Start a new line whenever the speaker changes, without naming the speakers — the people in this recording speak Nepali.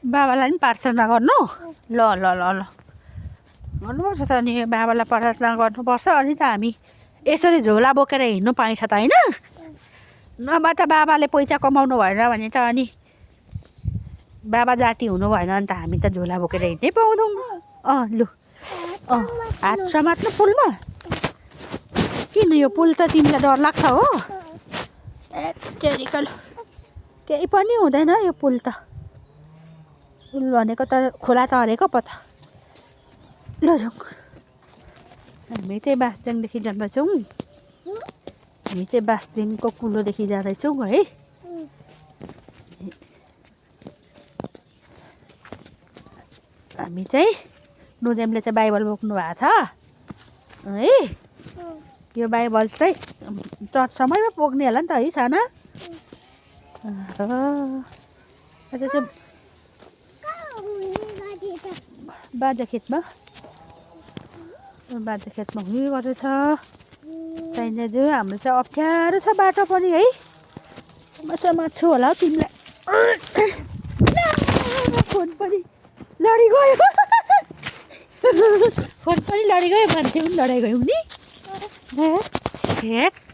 बाबालाई पनि प्रार्थना गर्नु ल ल ल ल गर्नुपर्छ त अनि बाबालाई प्रार्थना गर्नुपर्छ अनि त हामी यसरी झोला बोकेर हिँड्नु पाइन्छ त होइन नभए त बाबाले पैसा कमाउनु भएन भने त अनि बाबा जाति हुनु भएन भने त हामी त झोला बोकेर हिँड्नै पाउँदैनौँ लु हात समात्नु पुलमा किन यो पुल त तिमीलाई डर लाग्छ हो एटेरिकल केही पनि हुँदैन यो पुल त पुल भनेको त खोला चढेको पो त ल जाउँ हामी चाहिँ बासदेखि जाँदैछौँ हामी चाहिँ बासदेखिको कुलोदेखि जाँदैछौँ है हामी चाहिँ नुजेमले चाहिँ बाइबल बोक्नु भएको छ है यो बाइबल चाहिँ चर्चसम्मैमा पुग्ने होला नि त है साना अहिले चाहिँ बाजा खेतमा हुने गरेछ चाहिने जो हाम्रो चाहिँ अप्ठ्यारो छ बाटो पनि है समात्छु होला हौ तिमीलाई फोन पनि लडिगयो फोन पनि लडिगयो मान्छे पनि लडाइ गयौँ नि हेट